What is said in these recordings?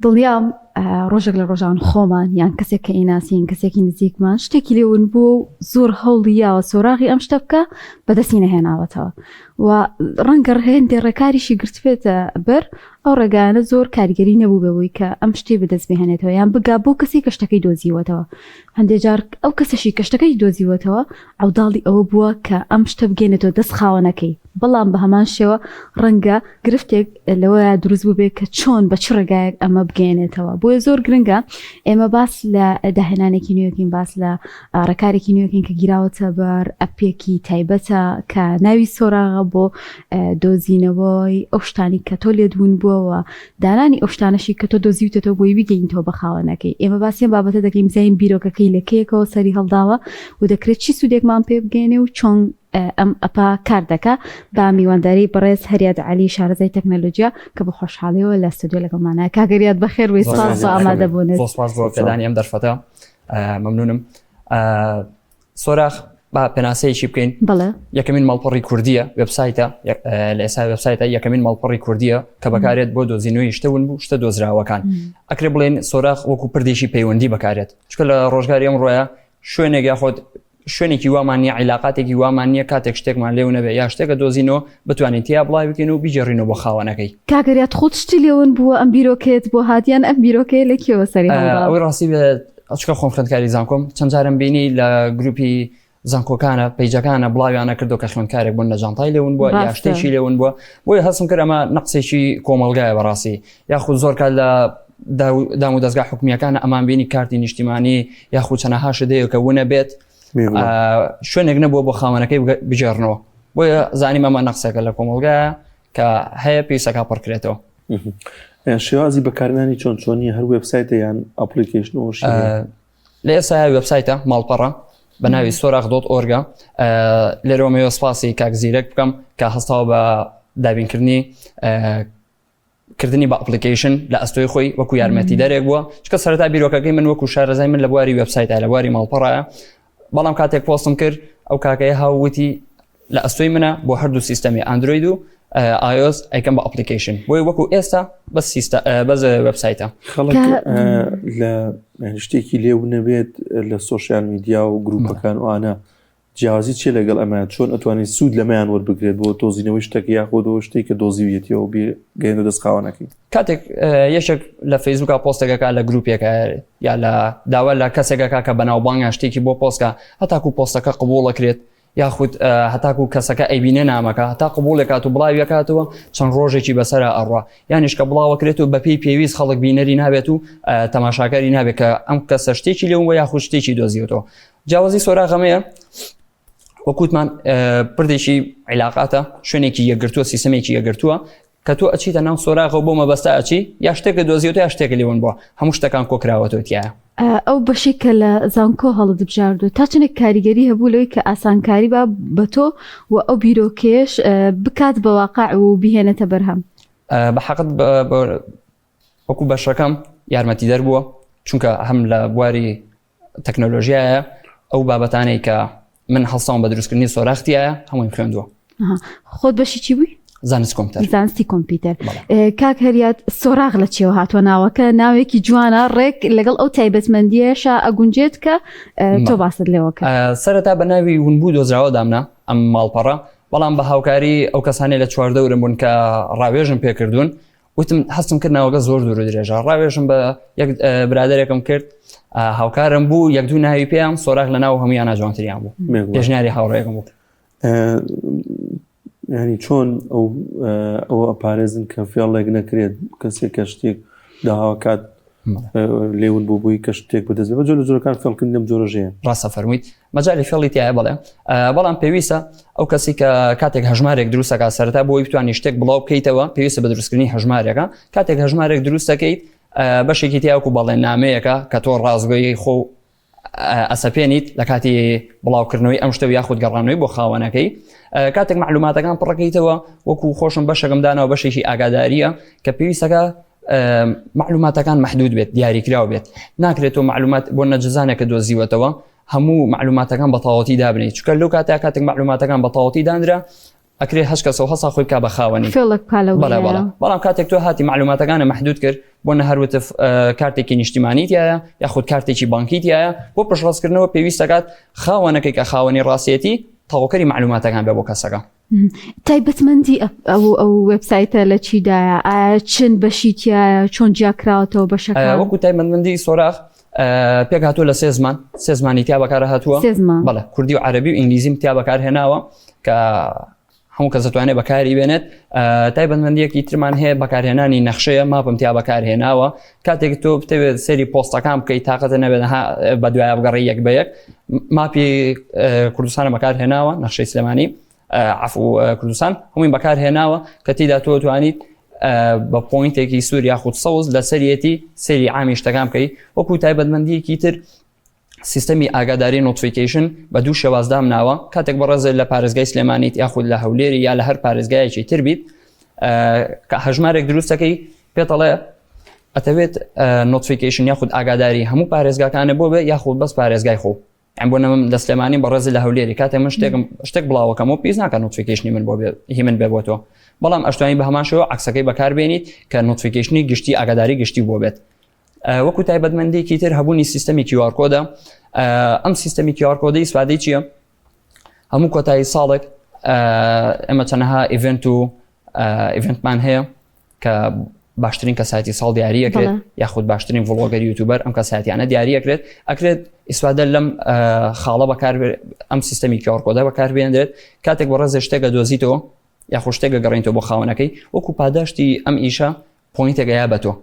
دڵنیام ڕۆژێک لە ڕۆژان خۆمان یان کەسێک کە ئیناسین کەسێکی نزیکمان شتێکی لێون بوو زۆر هەوڵیاوە سۆراغی ئەم شتە بکە بەدەستی نەهێناوەتەوە و ڕەنگە هێندێ ڕێکاریشی گرتبێتە بەر ئەو ڕێگانە زۆر کاریگەری نەبوو بەوەی کە ئەم شتێ بەدەست بهێنێتەوە یان بگا بۆ کەسی کە شتەکەی دۆزیوەتەوە هەندێک جار ئەو کەسەشی کە شتەکەی دۆزیوەتەوە ئەوداڵی ئەوە بووە کە ئەم شتە بگەێنێتەوە دەست خاوەنەکەی بەڵام بە هەمان شێوە ڕەنگە گرفتێک لەوەیە دروست بوو بێت کە چۆن بە چ ڕێگایەک ئەمە بگەێنێتەوە بۆیە زۆر گرنگە ئێمە باس لە داهێنانێکی نوێکین باس لە ڕێکارێکی نوێکین کە گیراوەتە بەر ئەپێکی تایبەتە کە ناوی سۆراغە بۆ دۆزینەوەی ئەو شتانی کە تۆ لێدبوون بووەوە دانانی ئەو شتانەشی کە تۆ دۆزیوتەوە بۆی بگەینەوە بە خاوەنەکەی ئێمە باسیێن بابەتە دەکەین زین بیرۆکەکەی لەکەیەکەوە سەری هەڵداوە و دەکرێت چی سوودێکمان پێ بگەێنێ و چۆن ئەم ئەپا کار دەکە با میوانداری بەڕێز هەریاد عەلی شارەزای تەکنۆلۆژیا کە بە خۆشحاڵیەوە لە ستودیۆ لەگەڵمانە کاگەریات بەخێر وی سپاس ئامادە بوونێت سپاس بۆ پێدانی ئەم دەرفەتە مەمنونم سۆراغ با پێناسەیەکی بکەین بەڵێ یەکەمین ماڵپەڕی کوردیە وێبسایتە لە ئێستا وێبسایتە یەکەمین ماڵپەڕی کوردیە کە بەکارێت بۆ دۆزینەوەی شتەون بوو شتە دۆزراوەکان ئەکرێ بڵێن سۆراغ وەکو پردێکی پەیوەندی بەکارێت چکە لە ڕۆژگاری ئەم ڕۆیە شوێنێک یاخۆت شوێنێکی وامان نیە عیلاقاتێکی وامان نییە کاتێک شتێکمان لێو نەبێ یا شتێکە دۆزینەوە بتوانین تیا بڵاو بکەین و بیجێڕینەوە بۆ خاوەنەکەی کاگەریات خۆت شتی لێون بووە ئەم بیرۆکێت بۆ هاتیان ئەم بیرۆکەیە لەکیەوە سەری ئەوەی ڕاستی بێت ئەچکە خۆم خوێندکاری زانکۆم چەند جارم بینی لە گروپی زانکۆکانە پەیجەکانە بڵاویانە کردو کە خوێندکارێک بوون لە جانتای لێون بووە یا شتێکی لێون بووە بۆیە هەستم کرد ئەمە نەقسێکی کۆمەڵگایە بەڕاستی یاخود زۆر کات لە دام و دەستگا حکومیەکانە ئەمان بینی کارتی نیشتیمانی یاخود چەنەها شتەیە کە وونە بێت شوێنێک نەبووە بۆ خاوەنەکەی بجێڕنەوە بۆیە زانیم ئەمە نەقسێکە لە کۆمەڵگایە کە هەیە پێویستەکە پڕکرێتەوە شێوازی بەکارهێنانی چۆن چۆنی هەر وێبسایتە یان ئەپلیکیشنەوەش لە ئێستا وێبسایتە ماڵپەڕە بە ناوی سۆراغ.org لێرەوە مەوێ سپاسی کاک زیرەک بکەم کە هەستاوە بە دابینکردنی کردنی بە ئەپلیکیشن لە ئەستۆی خۆی وەکو یارمەتی دەرێک بووە چکە سەرەتا بیرۆکەکەی من وەکو شارەزای من لە بواری وێبسایتە لە بواری ماڵپەڕایە بەڵام کاتێک پۆستم کرد ئەو کاکەیە هاووتی لە ئەستۆی منە بۆ هەردوو سیستەمی ئەندروید و iOS ئەیکەم بە ئەپلیکیشن بۆی وەکو ئێستا بەس وێبسایتە خەڵک لە شتێکی لێو نەبێت لە سۆشیال میدیا و گروپەکان وانە جیاوازی چێ لەگەڵ ئەمە چۆن ئەتوانین سوود لەمەیان وەربگرێت بۆ دۆزینەوەی شتێک یاخۆ شتێک کە دۆزیویەتیەوە گەیەنە دەست خاوەنەکەی کاتێک یەشێک لە فەیسبووکە پۆستێکەکە لە گروپێکە یا لە داوا لە کەسێکەکە کە بەناوبانگە شتێکی بۆ پۆستکە هەتاکو پۆستەکە قبوڵەکرێت یاخود هەتاکو کەسەکە ئەیبینێ نامەکە هەتا قبولێکات و بڵاویەکاتەوە چەند ڕۆژێکی بەسەر ئەڕوا یانیش کە بڵاوەکرێت و بەپی پێویست خەڵک بینەری نابێت و تەماشاکاری نابێت کە ئەم کەسە شتێکی لێون یاخود شتێکی دۆزیوتەوە جیاوازی سۆراغەمەیە وەکوتمان پردێکی عیلاقاتە شوێنێکی یەکگرتووە سیستەمێکی یەکگرتووە کە تۆ ئەچیتە ناو سۆراغەوە بۆ مەبەستە ئەچی یا شتێکە دۆزیوتە یا شتێکە لێون بووە هەموو شتەکان کۆکراوەتەوەتیایە ئەو بەشێک کە لە زانکۆ هەڵدبژاردو تا چنێک کاریگەری هەبوو لەوەی کە ئاسانکاری با بە تۆ و ئەو بیرۆکێش بکات بە واقع و بهێنێتە بەرهەم بە حەقت وەکو بەشەکەم یارمەتی دەربووە چونکە هەم لە بواری تەکنۆلۆژیایە ئەو بابەتانەی کە من هەڵساوم بە دروستکردنی سۆراختیایە هەمووی خوێندووە خۆت بەشی چی بووی؟ زانستی کۆمپیوتەر کاک هەریاد سۆراغ لە چێوە هاتووە ناوەکە ناوێکی جوانە ڕێک لەگەڵ ئەو تایبەتمەندیەشە ئەگونجێت کە تۆ باست لێوەکە سەرەتا بە ناوی ونبوو دۆزراوە دامنا ئەم ماڵپەڕە بەڵام بە هاوکاری ئەو کەسانی لە چواردەورم بوون کە ڕاوێژم پێکردوون وتم هەستم کرد ناوەکە زۆر دوور و درێژە ڕاوێژم بە یەک برادێکم کرد هاوکارم بوو یەک دوو ناوی پێیان سۆراغ لە ناو هەمویانە جوانتریان بوو پێشنیاری هاوڕێکم بوو ینی چۆن ئەو ئەپارێزن کە فێڵێک نەکرێت کەسێک کە شتێک داهاوکات لێون بۆ بووی کە شتێک بەدەست بە جۆ لە جۆرەکان فێڵکردنم جۆرەژەیە ڕاستە فەرموویت مەجای فێڵی تایە بەڵێ بەڵام پێویستە ئەو کەسی کە کاتێک هەژمارێک دروستەکە سەرەتا بۆی بتوانانی شتێک بڵاو بکەیتەوە پێویستە بە دروستکردنی هەژمارێکە کاتێک هەژمارێک دروستەکەیت بەشێکی تیاوەکو بەڵێن نامەیەەکە کە تۆ ڕازگۆیی خۆ ئەسەپێنیت لە کاتی بڵاوکردنەوەی ئەم شتە یاخود گەڕانەوەی بۆ خاوەنەکەی کاتێک معلوماتەکان پڕەکەیتەوە وەکو خۆشم بەشەکەم دانەوە بەشێکی ئاگاداریە کە پێویستەکە معلوماتەکان محدود بێت دیاریکراوە بێت ناکرێت تۆ معلومات بۆ نەجزانێکە دۆزیوەتەوە هەموو معلوماتەکان بە تەواوەتی دابنیت چونکە لەو کاتێک معلوماتەکان بە تەواوەتی دانرا ئەکرێ هەش کەسەوە هەسا خۆی کا بە خاوەنی بەڵام کاتێک تۆ هاتی معلوماتەکانە محدود کرد بۆ نەهروتە کارتێکی نیشتیمانی تایە یاخود کارتێکی بانکی تایە بۆ پشڕاستکردنەوە پێویستەکات خاوەنەکەی کە خاوەنی ڕاستیەتی تەواوکەری معلوماتەکان بێ بۆ کەسەکە. تایبەتمەندی ئەو وێبسایتە لە چیدایە چەند بەشیتیایە چۆن جیاکراوەتەوە بەشەکە وەکو تایبەتمەندی سۆراخ پێک هاتووە لە سێ زمانی تیا بەکار هاتووە بەڵێ کوردی و عەربی و ئینگلیزیم تیا بەکارهێناوە کە هەموو کەس دەتوانێت بەکاری بێنێت. تایبەتمەندیەکی ترمان هەیە بەکارهێنانی نەخشەیە ماپم تیا بەکارهێناوە کاتێک تۆ بتەوێت سەری پۆستەکان بکەیت تااقەتە نەبێت بە دوایە بگەڕی یەک بە یەک ماپی کوردستانە بەکارهێناوە نەخشەی سلێمانی عفو کوردستان هەمووی بەکارهێناوە کە تیدا تۆ توانیت بە پۆینتێکی سوور یاخود سەوز لە سەرەتی سەری عامی شتەکان بکەیت. وەکو تایبەتمەندیەکی تر سیستەمی ئاگاداری نۆتیفیکیشن بە دوو شێوازدام ناوە کاتێک بەڕێزە لە پارێزگای سلێمانیت یاخود لە هەولێری یا لە هەر پارێزگایەکی تر بیت کە هەژمارێک دروستەکەی پێتەڵێ ئەتەوێت نۆتیفیکیشن یاخود ئاگاداری هەموو پارێزگاکانە بۆ بێ یاخود بەس پارێزگای خۆ ئەم بۆ نەم لە سلێمانی بەڕێزە لە هەولێری کاتێک من شتێک بڵاوەکەم و پیس ناکە نۆتیفیکیشنی من بۆ هی من بێ بۆ تۆ بەڵام ئەشتوانی بە هەمان شێوە عکسەکەی بەکاربێنیت کە نۆتیفیکیشنی گشتی ئاگاداری گشتی بۆ بێت. وەکو تایبەتمەندیەکی تر هەبوونی سیستەمی QR کۆدە ئەم سیستەمی QR کۆدەی ئیسفادەی چییە؟ هەموو کۆتایی ساڵێک ئێمە چەنەها ئیڤنت و ئیڤنتمان هەیە کە باشترین کەسایەتی ساڵ دیاریەکرێت یاخود باشترین ڤڵۆگەری یوتیوبەر ئەم کەسایەتیانە دیاریەکرێت ئەکرێت ئیسفادە لەم خاڵە بەکار ئەم سیستەمی QR کۆدە بەکاربێنرێت کاتێک بەڕێزە شتێکە دۆزیتەوە یاخود شتێکە گەڕێنیتەوە بۆ خاوەنەکەی وەکو پاداشتی ئەم ئیشە پۆینتێکە بە تۆ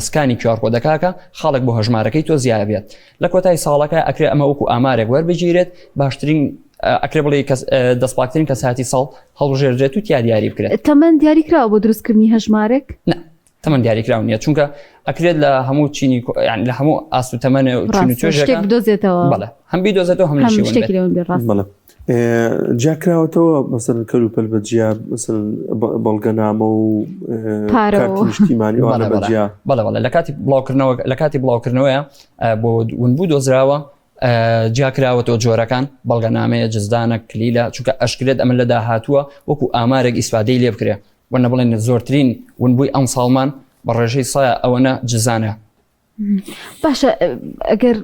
سکانی QR کۆدەکەکە خاڵک بۆ هەژمارەکەی تۆ زیاد بێت لە کۆتای ساڵەکە ئەکرێ ئەمە وەکو ئامارێک وەربگیرێت باشترین ئەکرێ بڵێ دەستپاکترین کەساتی ساڵ هەڵبژێردرێت و تیا دیاری بکرێت. تەمەند دیاریکراوە بۆ دروستکردنی هەژمارێک؟ نه تەمەند دیاریکراو نییە چونکە ئەکرێت لە هەموو چینی لە هەموو ئاست و تەمەنە و چین و توێژێک بدۆزێتەوە بەڵێ هەم بیدۆزێتەوە هەم شتێکی جاکراوەتەوە مەسەن کەلوپەل بەجیا مەسەن بەڵگەنامە و کارتی نیشتیمانی وانە بەجیا بەڵێ لە کاتی بڵاوکردنەوەیە بۆ ونبوو دۆزراوە جیاکراوەتەوە جۆرەکان بەڵگەنامەیە جزدانە کلیلە چونکە ئەشکرێت ئەمە لەدا هاتووە وەکو ئامارێک ئیسفادەی لێ بکرێ وەنە بڵێن زۆرترین ونبووی ئەم ساڵمان بە ڕێژەی سایە ئەوەنە جزانە. باشە ئەگەر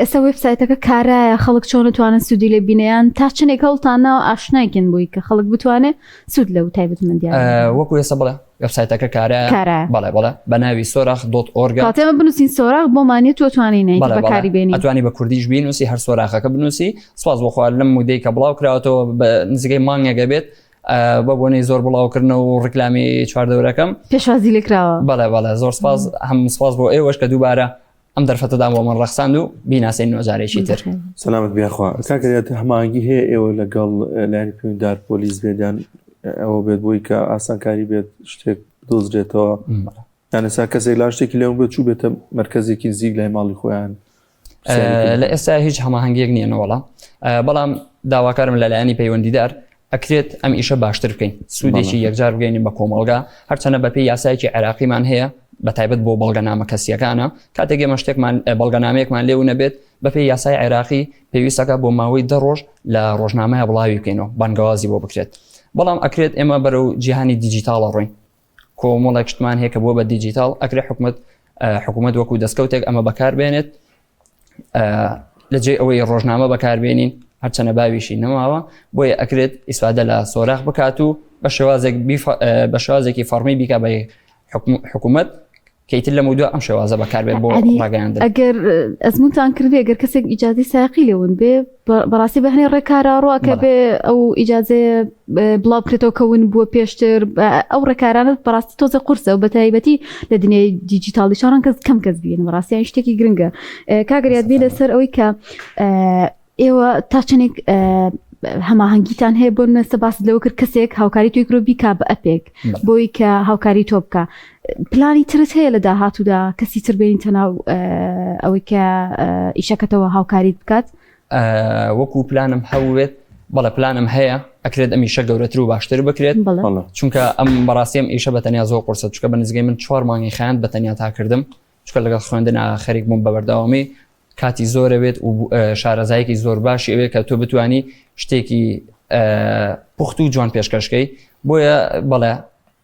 ئێستا وێبسایتەکە کارایە خەڵک چۆن توانن سوودی لێ بینیان تا چنێک هەڵتانە ئاشنایکن بووی کە خەڵک بتوانێت سوود لەو تایبەتمەندیان وەکو ێستا بڵێ وێبسایتەکە کارایە بەڵێ بە ناوی سۆراخ.org کاتێمە بنووسین سۆراخ بۆمانێت تۆ توانین بەکاری بێنی ئەتوانی بە کوردیش بینوسی هەر سۆراخەکە بنووسی سپاس بۆ خوارد لەم مودەی کە بڵاو کراوەتەوە بە نزیکەی مانگێکە بێت بە بۆنەی زۆر بڵاوکردن و ڕکلامی چواردەورەکەم پێشوازی لێکراوە بەڵێ زۆر سپاس هەم سپاس بۆ ئێوەش کە دووبارە ئەم دەرفەتەدا بۆ من ڕەخساند و بیناسەی نوێژارێکی تر. سەلامت بیاخوا کاکەریات هەمانگی هەیە ئێوە لەگەڵ لایەنی پەیوەندیدار پۆلیس بێدان ئەوە بێت بۆی کە ئاسانکاری بێت شتێک دۆزرێتەوە یانەسا کەسێک لا شتێکی لەون بێت چوو بێتە مرکزێکی نزیک لای ماڵی خۆیان لە ئێستا هیچ هەماهەنگیەک نییەنەوەڵە بەڵام داواکارم لە لایەنی پەیوەندیدار ئەکرێت ئەم ئیشە باشتر بکەین سوودێکی یەکجار بگەینین بە کۆمەڵگا هەرچەنە بەپێی یاسایکی عێراقیمان هەیە بە تایبەت بۆ بەڵگەنامە کەسیەکانە کاتێک ئێمە شتێکمان بەڵگەنامەیەکمان لێو نەبێت بەپێی یاسای عێراقی پێویستەکە بۆ ماوەی 10 ڕۆژ لە ڕۆژنامەیە بڵاوی بکەینەوە بانگەوازی بۆ بکرێت بەڵام ئەکرێت ئێمە بەرەو جیهانی دیجیتاڵە ڕۆین کۆمەڵێک شتمان هەیە کە بۆ بە دیجیتاڵ ئەکرێت حکوومەت وەکو دەستکەوتێک ئەمە بەکاربێنێت لەجێ ئەوەی ڕۆژنامە بەکاربێنین هەرچەنە باویشی نەماوە بۆیە ئەکرێت ئیسفادە لە سۆراخ بکات و بە شێوازێکی فەرمی بیکە بە حکوومەت کەیتر لە مودووە ئەم شێوازە بەکاربێت بۆ ڕاگەیاندن. ئەگەر ئەزمونتان کردێ ئەگەر کەسێک ئیجازەی ساقی لێون بێ بەڕاستی بەهێنێ ڕێکارڕۆکە بێ ئەو ئیجازێ بڵاو بکرێتەوە کەون بووە پێشتر ئەو ڕێکارانت بەڕاستی تۆزە قورسە و بە تایبەتی لە دنیای دیجیتاڵی شاران کەس کەم کەس بێن بەڕاستیان شتێکی گرنگە کاگەریات بێ لەسەر ئەوەی کە ئێوە تا چنێک هەماهەنگیتان هەیە بۆ نەستە باس لەوە کرد کەسێک هاوکاری توی کرۆبی کا بە ئەپێک بۆی کە هاوکاری تۆ بکە پلانی ترت هەیە لە داهاتوودا کەسی تر بێنین تەناو ئەوەی کە ئیشەکەتەوە هاوکاریت بکات وەکو پلانم هەوێت بەڵێ پلانم هەیە ئەکرێت ئەم ئیشە گەورەتر و باشتر بکرێت چونکە ئەم بەڕاستیم ئیشە بەتەنیا زۆر قورسە چونکە بە نزگەی من 4 مانگی خەیان بەتەنیا تاکردم چونکە لەگەڵ خوێندن خەریک بووم بە بەردەوامی کاتی زۆرەوێت و شارەزایەکی زۆر باشی ئەوێت کە تۆ بتوانی شتێکی پوخت و جوان پێشکەشکەی بۆیە بەڵێ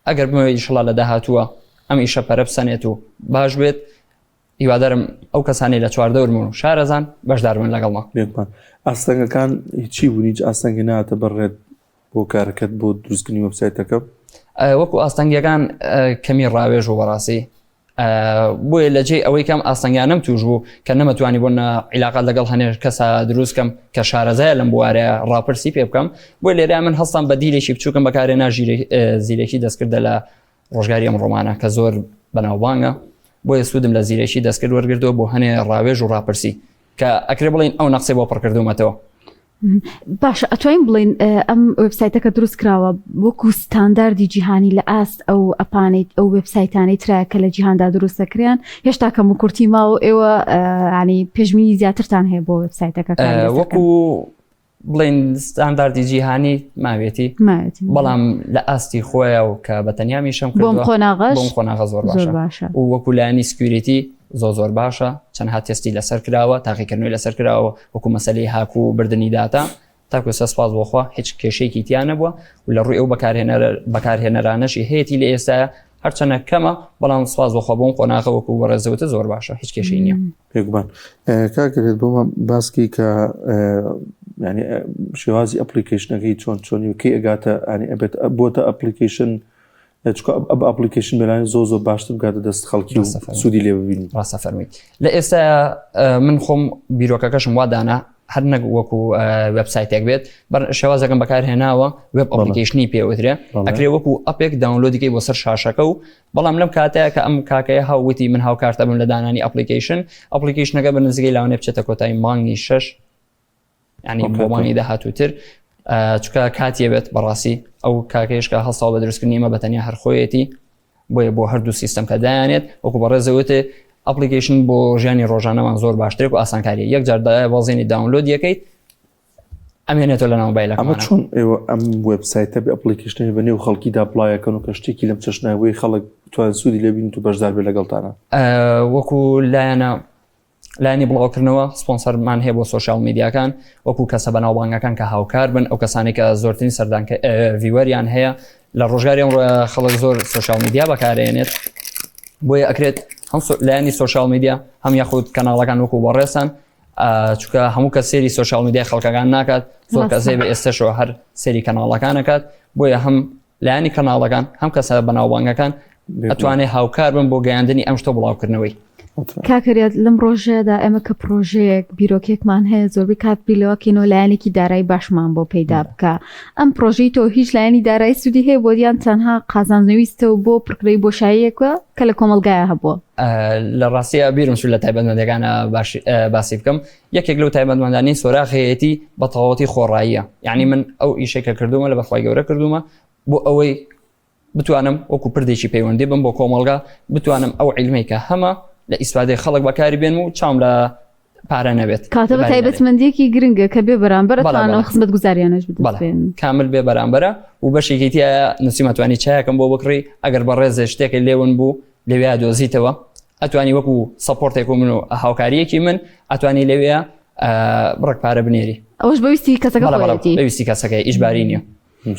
ئەگەر بمەوێت ئیشەڵا لە داهاتووە ئەم ئیشە پەرە بسەنێت و باش بێت هیوادارم ئەو کەسانی لە چواردەورمون و شارەزان بەشداربن لەگەڵمان. بێکمان ئاستەنگەکان هیچی بوون، هیچ ئاستەنگی ناتە بەڕێت بۆ کارەکەت بۆ دروستکردنی وەبسایتەکە؟ وەکو ئاستەنگیەکان کەمی ڕاوێژ و بەڕاستی بۆیە لە جێ ئەوەی کەم ئاستەنگیانم توش بوو کە نەمەتوانی بۆ عیلاقات لەگەڵ هەنێ کەسا دروستکەم کە شارەزایە لەم بوارەیە ڕاپرسی پێ بکەم. بۆی لێرە من هەستان بە دیلێکی بچووکم بەکارێنا زیرێکی دەستکردە لە ڕۆژگاری ئەم ڕۆمانە کە زۆر بەناوبانگە. بۆیە سوودم لە زیرێکی دەستکرد وەرگردەوە بۆ هەنێ ڕاوێژ و ڕاپرسی کە ئەکرێ بڵین ئەو نەقسەی بۆ پڕکردومەتەوە. باشە ئەتوانین بڵین ئەم وێبسایتەکە دروست کراوە وەکو ستانداردی جیهانی لە ئاست ئەو ئەپانیت ئەو وێبسایتانەی ترە کە لە جیهاندا دروستەکریان هێشتا کەم و کورتی ماوە ئێوە ینی پێشبینی زیاترتان هەیە بۆ وێبسایتەکە وەکو بڵین ستانداردی جیهانی ماوێتی بەڵام لە ئاستی خۆیە و کە بە تەنیا میشەم بۆم خۆناغە زۆر باشە و وەکو لایانی سکیوریتی زۆر باشە چەندها تێستی لەسەر کراوە تاقیکردنەوەی لەسەر کراوە وەکو مەسەلەی هاکو و بردننی داتا تاکو سەسپاس بۆخوا هیچ کێشەیەکی تیان نەبووە و لە ڕووی ئەو بەکارهێنەرانەشی هەیەی لە ئێستاە هەرچەنە کەمە بەڵام سپاس بۆخوا بۆم خۆناغە وەکو بەڕێزەوتە زۆر باشە هیچ کێشەی نییە. پێگومان کاکرێت بۆمە باسکی کە ینی شێوازی ئەپلیکیشنەکەی چۆنی کەی ئەگاتە ینی ئەبێت بۆتە ئەپلیکیشن ئەب ئەپلیکیشن بەلایەن زۆر باشتر بگاتە دەست خەڵکی و سوودی لێ ببینی. ڕاستە فەرموویت. لە ئێستا من خۆم بیرۆکەکەشم وا دانا هەر نەک وەکو وێبسایتێک بێت شێوازەکەم بەکارهێناوە وێب ئەپلیکیشنی پێوترێ ئەکرێ وەکو ئەپێک داونلۆدیکەی بۆ سەر شاشەکە و بەڵام لەم کاتەیە کە ئەم کاکەیە هاووتی من هاوکارتە بم لە دانانی ئەپلیکیشنەکە بە نزیکەی لاوانێ بچێتە کۆتایی مانگی 6 ینی بۆ مانگی داهاتووتر چکە کاتیە بێت بەڕاستی ئەو کاکەیشکە هەساڵ بە دروستکردنیمە بەتەنیا هەر خۆیەتی بۆیە بۆ هەردوو سیستەم کە دایانێت وەکو بەڕێزەوتێ ئەپلیکیشن بۆ ژیانی ڕۆژانەمان زۆر باشترێک و ئاسانکاریە یەک جاردای بازێنی داونلۆد یەکەیت ئەمێنێتەوە لە ناو مۆبایلەکە. ئەمە چۆن ئێوە ئەم وێبسایتە بە ئەپلیکیشنی بە نێو خەڵکیدا پڵایەکەن و کە شتێکی لەم چەشناوەی خەڵک توان سوودی لێ بین و بەشدار بێ لەگەڵتانە؟ وەکو لایانی بڵاوکردنەوە سپۆنسەرمان هەیە بۆ سۆشیال میدیاکان وەکو کەسە بەناوبانگەکان کە هاوکار بن ئەو کەسانی کە زۆرترین سەردانکە ڤیوەریان هەیە لە ڕۆژگاری ئەمڕۆ خەڵک زۆر سۆشیال میدیا بەکارێنێت بۆیە ئەکرێت هەم لایانی سۆشیال میدیا هەم یاخود کەناڵەکان وەکو بەڕێسان چونکە هەموو کە سێری سۆشیال میدیای خەڵکەکان ناکات زۆر کەسێ بە ئێستاشەوە هەر سێری کەناڵەکانەکات بۆیە هەم لایانی کەناڵەکان هەم کەسە بەناوبانگەکان ئەتوانێت هاوکار بن بۆ گەیاندنی ئەم شتە بڵاوکردنەوەی. کاکەریات لەم ڕۆژەدا ئێمە کە پرۆژەیەک بیرۆکێکمان هەیە زۆربەی کات بیلەوەکەینەوە لایەنێکی دارایی باشمان بۆ پەیدا بکە ئەم پرۆژەی تۆ هیچ لایەنی دارایی سوودی هەیە بۆ دیان تەنها قازانجەویستەوە بۆ پڕکرەی بۆشاییەکە کە لە کۆمەلگایە هەبووە؟ لە ڕاستیە بیرم شو لە تایبەتمەندەکانە باسی بکەم یەکێک لەو تایبەتمەندانی سۆراخەیەتی بە تەواوەتی خۆڕاییە یعنی من ئەو ئیشێکە کردومە لە بەخوای گەورە کردومە بۆ ئەوەی بتوانم وەکو پردێکی پەیوەندی بم بۆ کۆمەلگا بتوانم ئەو عیلمەی کە هەمە لە ئیسپادەی خەڵک بەکاری بێن و چاوم لە پارە نەبێت کاتە بە تایبەتمەندێکی گرنگە کە بێ بەرامبەرەوە خزمەت گوزاریانەش بدەن کامل بێ بەرامبەرە و بەشێکی تیا نووسیمەتوانی چایەکەم بۆ بکڕی ئەگەر بە ڕێزە شتێکی لێون بوو لەوێ دۆزیتەوە ئەتوانی وەکو سەپۆرتێک و من و هاوکاریەکی من ئەتوانی لەوێ بڕک پارە بنێری ئەوش بەویستی بەویستی کەسەکەی ئیشباری نییە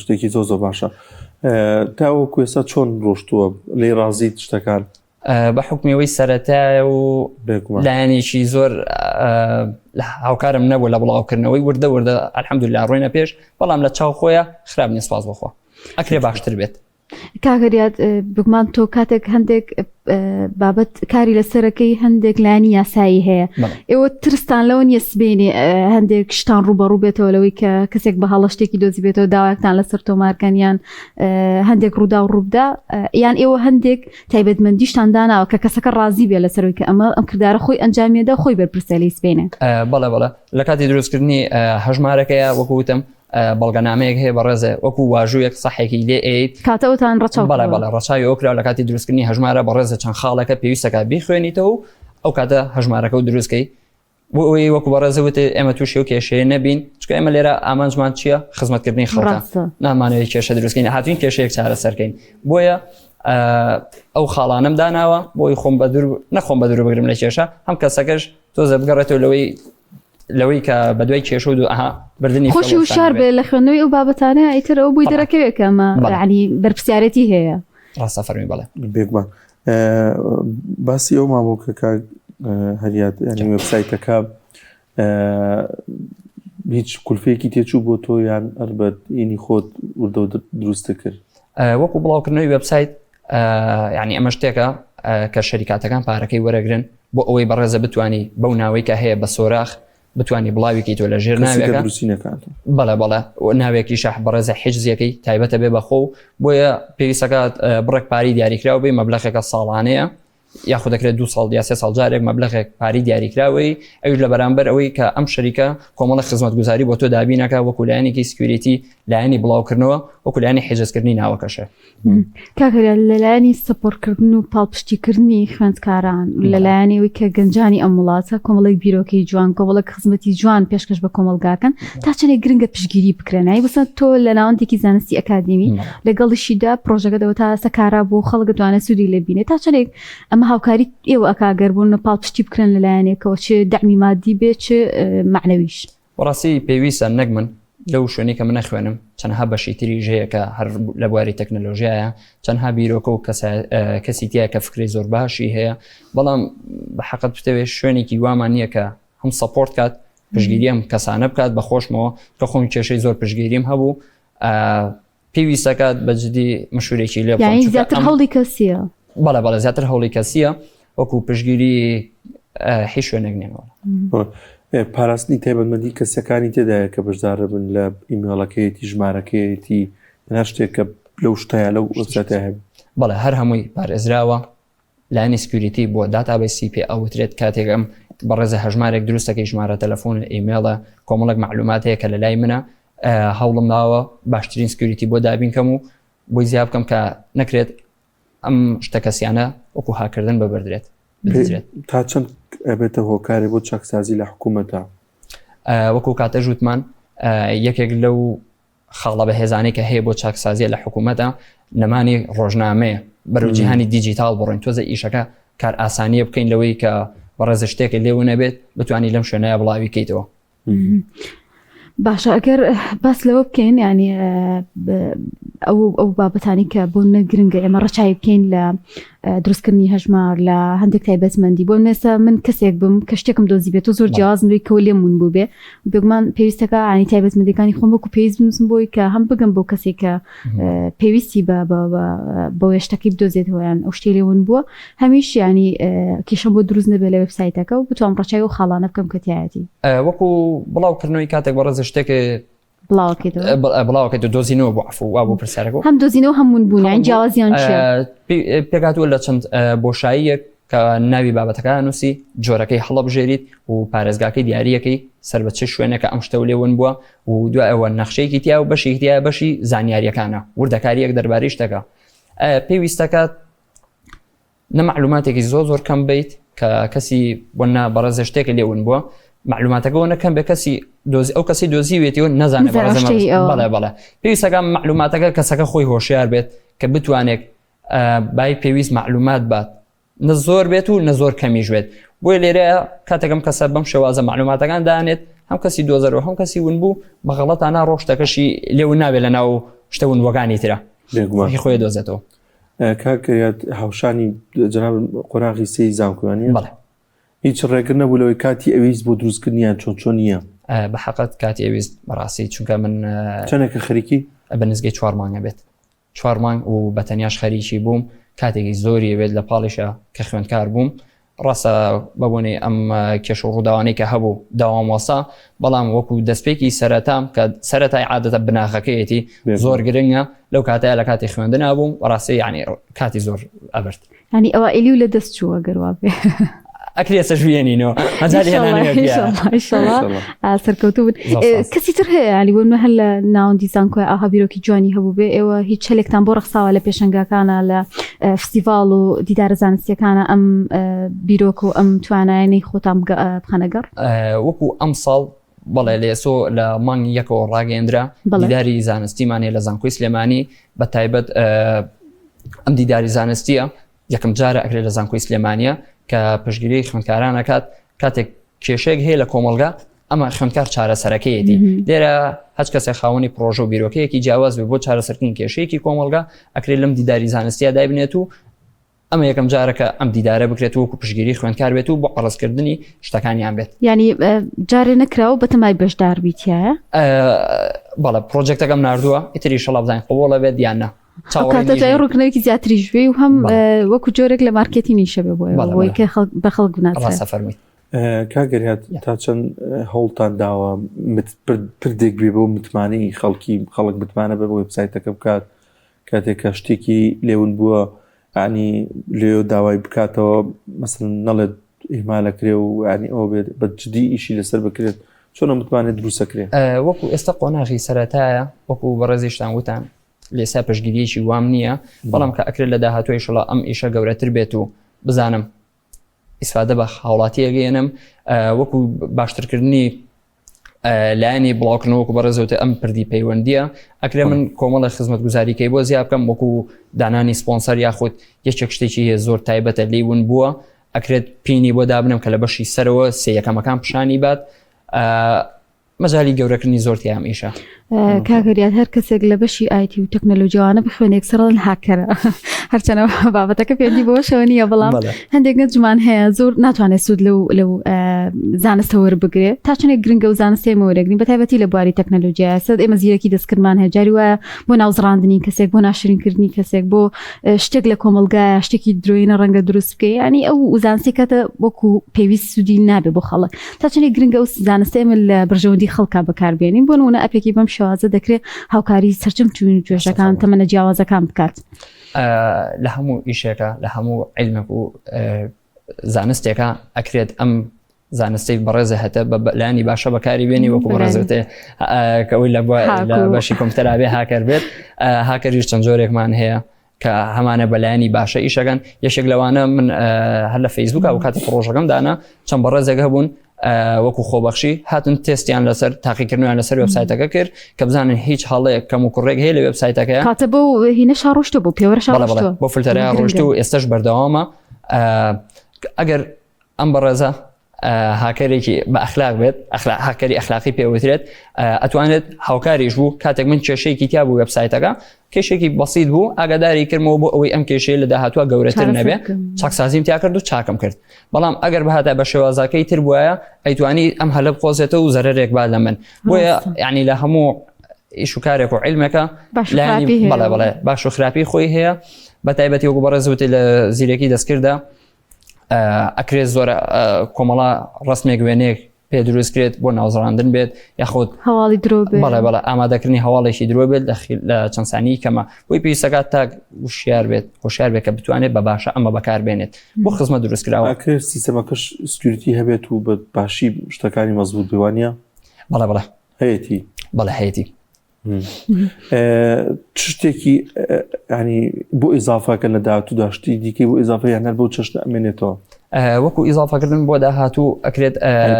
شتێکی زۆر باشە. تاوە کوێسە چۆن ڕۆشتووە لێ ڕازیت شتەکان؟ بە حکمیەوەی سەرەتا و لایەنێکی زۆر هاوکارم نەبوو لە بڵاوکردنەوەی وردە ئەلحەمدولیلا ڕۆینە پێش بەڵام لە چاو خۆیە خراپ نیە سپاس بخوا ئەکرێ باشتر بێت. کاگەریات بگومان تۆ کاتێک هەندێک بابەت کاری لەسەرەکەی هەندێک لایانی یاسایی هەیە ئێوە ترستان لەوە نیە سبێنێ هەندێک شتان ڕوبەڕوو بێتەوە لەوەی کە کەسێک بە هەڵە شتێکی دۆزی بێتەوە داواکتان لەسەر تۆمارکەنیان هەندێک ڕوودا و ڕووبدا یان ئێوە هەندێک تایبەتمەندیشتان داناوە کە کەسەکە ڕازی بێ لەسەرەوەی کە ئەم کردارە خۆی ئەنجامێدا خۆی بەرپرسێلی سبێنێ؟ بەڵێ لە کاتی دروستکردنی هەژمارەکەیە وەکوتم بەڵگەنامەیەک هەیە بە ڕێزە وەکو واژوویەک سەحێکی لێ ئەیت کاتەوەتان ڕەچاو بەڵێ ڕەچاوی ئەوکرا لە کاتی دروستکردنی هەژمارە بە ڕێزە چەند خاڵەکە پێویستەکە بیخوێنیتەوە ئەو کاتە هەژمارەکە و دروستکەی بۆ ئەوەی وەکو بە ڕێزەوتێ ئێمە تووشی و کێشەیە نەبین چکە ئێمە لێرە ئامانجمان چییە؟ خزمەتکردنی خەڵکە نامانەوەی کێشە دروستکەین هاتوین کێشەیەک چارەسەرکەین بۆیە ئەو خاڵانم داناوە بۆی نەخۆم بە دوور بگرم لە کێشە هەم کەسەکەش تۆزە بگەڕێتەوە لەوەی کە بە دوای کێشە و بردننی خۆشی و شار بێ لە خوێندنەوەی ئەو بابەتانە ئیتر ئەو بووی دەرەکەوێت کەمە ینی بەرپرسیارەتی هەیە. ڕاستە فەرمی بەڵێ بێگومان باسی ئەو مابوو کە هەریات ینی وێبسایتەکە هیچ کولفەیەکی تێچوو بۆ تۆ یان ئەربەت ئینی خۆت وردە دروستە کرد وەکو بڵاوکردنەوەی وێبسایت یعنی ئەمە شتێکە کە شەریکاتەکان پارەکەی وەرەگرن بۆ ئەوەی بەڕێزە بتوانی بەو ناوەی کە هەیە بە سۆراخ بتوانی بڵاوێکی تۆ لە ژێر ناوێکە بەڵێ ناوێکی شاح بەڕێزە حیجزیەکەی تایبەتە بێ بەخۆ بۆیە پێویستەکە بڕێک پاری دیاریکراوە بێ مەبلەغێکە ساڵانەیە یاخود دەکرێت 2 ساڵ یا 3 ساڵ جارێک مەبلەغێک پاری دیاریکراوەی ئەوش لە بەرامبەر ئەوەی کە ئەم شەریکە کۆمەڵە خزمەتگوزاری بۆ تۆ دابینەکە وەکو لایەنێکی سکیوریتی لایەنی بڵاوکردنەوە وەکو لایەنی حیجزکردنی ناوەکەشە کاکە لەلایەنی سپۆرتکردن و پاڵپشتیکردنی خوێندکاران لەلایەنەوەی کە گەنجانی ئەم وڵاتە کۆمەڵێک بیرۆکەی جوان کۆمەڵک خزمەتی جوان پێشکەش بە کۆمەلگاکەن تا چەندێک گرنگە پشتگیری بکرێنایی بەسە تۆ لە ناوەندێکی زانستی ئەکادمی لەگەڵیشیدا پرۆژەکەدەوە تا سەکارا بۆ خەڵک دەتوانێت سوودی لێبینێت تا چەندێک ئەمە هاوکاری ئێوە ئەکاگەربوون پاڵپشتی بکرێن لەلایەنێکەوە چ دەعمی مادی بێ چ معنەویش بەڕاستی پێویستە نەک من لەو شوێنی کە من نەخوێنم چەندها بەشی تری ژەیە کە هەر لە بواری تەکنەلۆژیایە چەندها بیرۆکە و کەسی تایە کە فکری زۆر باشی هەیە بەڵام بە حەقت بتەوێت شوێنێکی وامان نییە کە هەم سەپۆرت کات پشگیری ئەم کەسانە بکات بەخۆشمەوە کە خۆم کێشەی زۆر پشگیریم هەبوو پێویستەکات بەجددی مشورێکی لێ زیاتر هەوڵی کەسیە بەڵێ زیاتر هەوڵی کەسیە وەکو پشگیری هیچ شوێنێک نێنەوە پاراستنی تایبەتمەندی کەسەکانی تێدایە کە بەشدارە بن لە ئیمێڵەکەیەتی ژمارەکەیەتی هەر شتێک کە لەو شتایە لەو وەبسایتە هەیە بەڵێ هەر هەمووی پارێزراوە لایەنی سکیوریتی بۆ داتابیسی پێ ئەوترێت کاتێک ئەم بەڕێزە هەژمارێک دروستەکەی ژمارە تەلەفۆن ئیمێڵە کۆمەڵک معلومات هەیە کە لە لای منە هەوڵم داوە باشترین سکیوریتی بۆ دابینکەم و بۆی زیاد بکەم کە نەکرێت ئەم شتە کەسیانە وەکو هاکردن ببردرێت تا چەند ئەبێتە هۆکاری بۆ چاکسازی لە حکوومەتە وەکو کاتە ژووتمان یەکێک لەو خاڵە بەهێزانەی کە هەیە بۆ چاکسازیە لە حکوومەتە نەمانی ڕۆژنامەیە بەرەوجیهانی دیجیتال بڕۆین تۆزە ئیشەکە کار ئاسانیە بکەین لەوەی کە بەڕێزە شتێکی لێو نەبێت بتوانانی لەم شوێنەیە بڵاوی بکەیتەوە باشە ئەگەر باس لەوە بکەین ینی ئەو بابەتانی کە بۆ نەگرنگە ئێمە ڕەچای بکەین لە دروستکردنی هەژمار لە هەندێک تایبەتمەندی بۆ نێستا من کەسێک بم کە شتێکم دۆزی بێت و زۆر جیازم بێت کەوە لێمون بوو بێ بگومان پێویستەکە ینی تایبەتمەندەکانی خۆم وەکو پێویست بنووسم بۆی کە هەم بگەم بۆ کەسێک کە پێویستی بە وێشتەکەی بدۆزێتەوە یان ئەو شتێ لێون بووە هەمیش ینی کێشەم بۆ دروست نەبێت لە وێبسایتەکە و بتوانم ڕەچای و خاڵانە بکەم کە تایەتی وەکو بڵاوکردنەوەی کاتێک بەڕێزە شتێکە بڵاوکەیت دۆزینەوە بۆ عفو وا بۆ پرسیارەکە هەم دۆزینەوە هەمون بوون یان جیاوازیان پێکاتوە لە چەند بۆشاییەک کە ناوی بابەتەکە نووسی جۆرەکەی هەڵە بژێریت و پارێزگاکەی دیاریەکەی سەر بە چه شوێنەکە ئەم شتە لێون بووە و دوای ئەوە نەخشەیەکی تیا و بەشێکی تیا بەشی زانیاریەکانە وردەکاریەک دەربارەی شتەکە پێویستەکە نەمەعلوماتێکی زۆر کەم بیت کە کەسی بۆ بەڕێزە شتێکە لێون بووە معلوماتەکەەوە نەکەم بە کەسی ئەو کەسی دۆزیوێتیەوە نەزانێت بەڵێ پێویستەکە معلوماتەکە کەسەکە خۆی هۆشیار بێت کە بتوانێت بای پێویست معلومات بات نە زۆر بێت و نە زۆر کەمیش بێت بۆی لێرەیە کاتێکم کەسە بەم شێوازە معلوماتەکان دانێت هەم کەسی دۆزەرەوە هەم کەسی ون بوو بە غەڵەتانە ڕۆشتەکەشی لێو نابێت لە ناو شتە ونوەکانی ترە خۆی دۆزێتەوە کاکەیات هاوشانی جەناب قۆناغی سەی زانکۆیانە بەڵێ هیچ ڕێگر نەبوو لەوەی کاتی ئەویست بۆ دروستکردنیان چۆن نییە بە حەقەت کاتی ئەویست بەڕاستی چونکە من چەندێکە خەریکی بە نزگەی 4 مانگە بێت 4 مانگ و بەتەنیاش خەریکی بووم کاتێکی زۆری بێت لە پاڵیشە کە خوێندکار بووم ڕاستە بەبوونی ئەم کێش و ڕووداوانەی کە هەبوو داوام وەسا بەڵام وەکو دەستپێکی سەرەتام کە سەرەتای عادەتە بناغەکەیەتی زۆر گرنگە لەو کاتەیە لە کاتی خوێندنا بووم ڕاستی یعنی کاتی زۆر ئەبرد ینی ئەوە ئێلی و لە دەست چووە گەروا بێ ئەکرێسە ژوێنینەوە سەرکەوتو بن کەسی تر هەیە ینی بۆ هەر لە ناوەندی زانکۆی ئاها بیرۆکی جوانی هەبوو بێ ئێوە هیچ چەلێکتان بۆ ڕەخساوە لە پێشەنگاکانە لە فستیڤاڵ و دیدارە زانستیەکانە ئەم بیرۆک و ئەم توانایانەی خۆتان بخەنەگەڕ وەکو ئەم ساڵ بەڵێ لێسۆ لە مانگ یەکەوە ڕاگەیەندرا دیداری زانستیمانێ لە زانکۆی سلێمانی بە تایبەت ئەم دیداری زانستیە یەکەم جارە ئەکرێت لە زانکۆی سلێمانیە کە پشگیری خوێندکارانەکات کاتێک کێشەیەک هەیە لە کۆمەلگا ئەمە خوێندکار چارەسەرەکەیەتی لێرە هەچ کەسێک خاوەنی پرۆژە و بیرۆکەیەکی جیاواز بێ بۆ چارەسەرکردنی کێشەیەکی کۆمەلگا ئەکرێت لەم دیداری زانستیە دایبنێت و ئەمە یەکەم جارەکە ئەم دیدارە بکرێت وەکو پشگیری خوێندکار بێت و بۆ قەرزکردنی شتەکانیان بێت ینی جارێ نەکراوە بەتەمای بەشدار بیتیایە بەڵە پرۆژێکەکەم نردووە ئیتری شەڵا بزانین قوڵە بێت یاننا کاتەجای ڕوونکردنەوەی زیاتریش بێ و هەم وەکو جۆرێک لە مارکێتینی شەبێ بۆی کە بە خەڵک ڕاستە فەرموویت کاگەریات تا چەند هەوڵتان داوە پردێک بێ بۆ متمانەی خەڵک بتمانە بە وێبسایتەکە بکات کاتێکە شتێکی لێون بووە ینی لێ داوای بکاتەوە مەسن نەڵێت ئیمالەکرێ و ینی ئەو بێت بە جدی ئیشی لەسەر بکرێت چۆن متمانێت دروستەکرێ وەکو ئێستا قۆناغی سەرەتایە وەکو بەڕێزیشتان وتان لێسا پشگیریەکی وام نییە بەڵام کە ئەکرێت لە داهاتوی شڵە ئەم ئیشە گەورەتر بێت و بزانم ئیسفادە بە هاوڵاتی ئەگەێنم وەکو باشترکردنی لایەنی بڵاوکردنەوەکو بەڕێزەوتە ئەم پردی پەیوەندیە ئەکرێ من کۆمەڵە خزمەت گوزاریکەی بۆ زیاد بکەم وەکو دانانی سپۆنسەر یاخود یەکێک شتێکی هەیە زۆر تایبەتە لێون بووە ئەکرێت پینی بۆ دابنم کە لە بەشی سەرەوە سێ یەکەمەکان پیشانی بات مەجای گەورەکردنی زۆرتی ئەم ئیشە کاگەریات هەر کەسێک لە بەشی ئایتی و تەکنەلۆژیوانە بخوێنێک سەرڵن هاکەرە هەرچەنەوە بابەتەکە پێدی بۆشەوە نییە بەڵام هەندێک نەجمان هەیە زۆر ناتوانێت سوود لەو زانستە وەربگرێت تا چنێک گرنگە و زانستی وەرەگرین بە تایبەتی لە بواری تەکنەلۆژیایە سەد ئێمە زیرەکی دەستکردمان هەیە جاری وایە بۆ ناوزڕاندنی کەسێک بۆ ناشرینکردنی کەسێک بۆ شتێک لە کۆمەلگایە شتێکی درۆینە ڕەنگە دروست بکەی ینی ئەو زانستی کاتە وەکو پێویست سوودی نابێ بۆ خەڵک تا چنێک گرنگە و زانستی ئێمە لە بەرژەوەندی خەڵکا بەکاربێنین بۆ نمونە ئەپێکی بەم شێوازە دەکرێت هاوکاری سەرچم توین توێژەکان تەمەنە جیاوازەکان بکات لە هەموو ئیشێکە لە هەموو عیلمێک و زانستێکە ئەکرێت ئەم زانستی بەڕێزە هەتە بە لایانی باشە بەکاری بێنی وەکو بەڕێزوتێ کەوەی لە بەشی کۆمپیوتەرابێ هاکەر بێت هاکەریش چەند جۆرێکمان هەیە کە هەمانە بەلایانی باشە ئیشەکەن یەشێک لەوانە من هەر لە فەیسبووکە و کاتی پرۆژەکەم دانا چەند بەڕێزێک هەبوون وەکو خۆبەخشی هاتن تستیان لەسەر تاقیکردنیان لەسەر وێبسایتەکە کرد کە بزانن هیچ هەڵەیە کەم و کوڕێک هەیە لە وێبسایتەکەیە کاتە بۆ هینە شاڕۆشتە بۆ پێوەرە شاڕۆشتووە بۆ فلتەرەیە ڕۆشت و ئێستش بەردەوامە ئەگەر ئەم بەڕێزە هاکەرێکی بە ئەخلاق بێت هاکەری ئەخلاقی پێوترێت ئەتوانێت هاوکاریش بوو کاتێک من کێشەیەکی تیا بوو وێبسایتەکە کێشێکی بەسیط بوو ئاگاداری کردمەوە بۆ ئەوەی ئەم کێشەیە لە داهاتووە گەورەتر نەبێ چاکسازیم تیا کرد و چاکم کرد بەڵام ئەگەر بەهاتە بە شێوازەکەی تر بووایە ئەیتوانی ئەم هەلە بخۆزێتەوە و زەرێک با لە من بۆیە یعنی لە هەموو ئیش و کارێک و عیلمەکە بەڵێ باش و خراپی خۆی هەیە بە تایبەتی وەکو بەڕێزوتی لە زیرەکی دەستکردە ئەکرێت زۆر کۆمەڵا ڕستمێک وێنێک پێ دروستکرێت بۆ ناوزڕاندن بێت یاخود هەواڵی درۆ بەڵێ ئامادەکردنی هەواڵێکی درۆ بێت لە چەند سانی کەمە بۆی پێویستەکات تا وشیار بێت هۆشیار بێت کە بتوانێت بە باشە ئەمە بەکاربێنێت بۆ خزمەت دروستکراوە ئەکرێت سیستەمەکەش سکیوریتی هەبێت و بە باشی شتەکانی مەزبوط بوانە بەڵێ هەیەی بەڵێ هەیەی شتێکی ینی بۆ ئیزافاکە لە داهاتوو داشتی دیکەی بۆ ئیزافە یان هەر بۆ چەشت ئەمێنێتەوە وەکو ئیزافەکردن بۆ داهاتوو ئەکرێت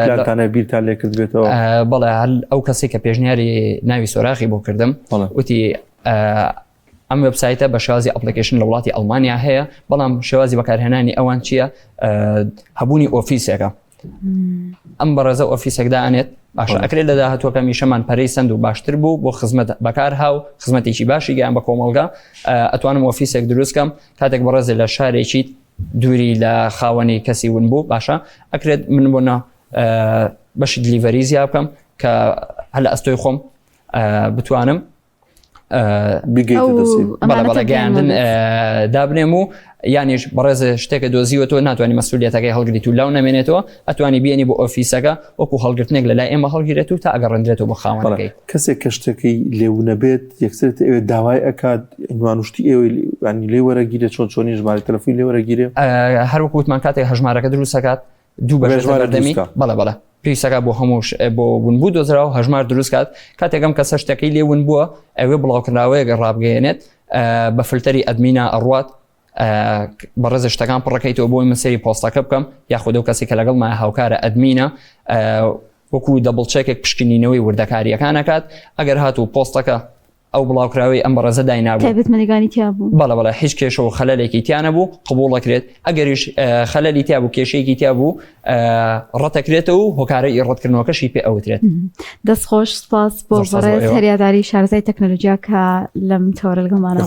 پلانتانە بیرتان لێ کرد بێتەوە بەڵێ ئەو کەسێک کە پێشنیاری ناوی سۆراخی بۆ کردم وتی ئەم وێبسایتە بە شێوازی ئەپلیکیشن لە وڵاتی ئەڵمانیا هەیە بەڵام شێوازی بەکارهێنانی ئەوان چییە هەبوونی ئۆفیسێکە ئەم بەڕێزە ئۆفیسێک دانێت باشە ئەکرێت لە داهاتووەکە میشەمان پەرەی سند و باشتر بوو بۆ خزمەت بەکار هاو خزمەتێکی باشی گەیان بە کۆمەڵگا ئەتوانم ئۆفیسێک دروستکەم کاتێک بەڕێزە لە شارێکی دووری لە خاوەنی کەسی ون بوو باشە ئەکرێت من بۆنە بەشی دلیڤەری زیاد بکەم کە هەل ئەستۆی خۆم بتوانم گەیاندن دابنێم و یانیش بەڕێز شتێکە دۆزیوەوە ناتوانانی مەسئولیەتەکەی هەڵگریت و لاو نامێنێتەوە ئەتوانی بێنی بۆ ئۆفیسەکە وەکو هەڵگرتنێک لە لای ئێمە هەڵگیرێت و تا ئەگەڕێنرێتەوە بۆ خاوەنەکەی کەسێک کە شتەکەی لێونە بێت یەکسرێت ئێوێ داوای ئەکات عنوانشتی ئێوەی لێ وەرەگیرێت چۆنی ژمارە تەلەفۆنی لێ وەرەگیرێ هەروەکو وتمان کاتێک هەژمارەکە دروستەکات دوو بەشدەمی بەڵێ پێویستەکە بۆ هەمووش بۆ بوونبوو دۆزرا و هەژمار دروستکات کاتێکم کەسە شتەکەی لێون بووە ئەوێ بڵاوکردناوەیەگە ڕابگەێنێت بە فلتەری ئەدمینا ئەڕوات بەڕێز شتەکان پڕەکەیتەوە بۆی من سەری پۆستەکە بکەم یاخود ئەو کەسی کە لەگەڵ ما هاوکارە ئەدمینە وەکو دەبڵچێکێک پشکنینەوەی وردەکاریەکانەکات ئەگەر هاتوو پۆستەکە ئەو بڵاوکراوی ئەم بەڕێزە داینابوو بەڵێ هیچ کێشە و خەلەلێکی تیانە بوو قبوڵەکرێت ئەگەریش خەلەلی تیا بوو کێشەیەکی تیا بوو ڕەتەکرێتەوە و هۆکارەی ڕەتکردنەوەکەشی پێ ئەوترێت دەستخۆش سپاس بۆ بەڕێز هەریاداری شارەزای تەکنەلۆژیا کە لەم تۆرە لەگەڵمانە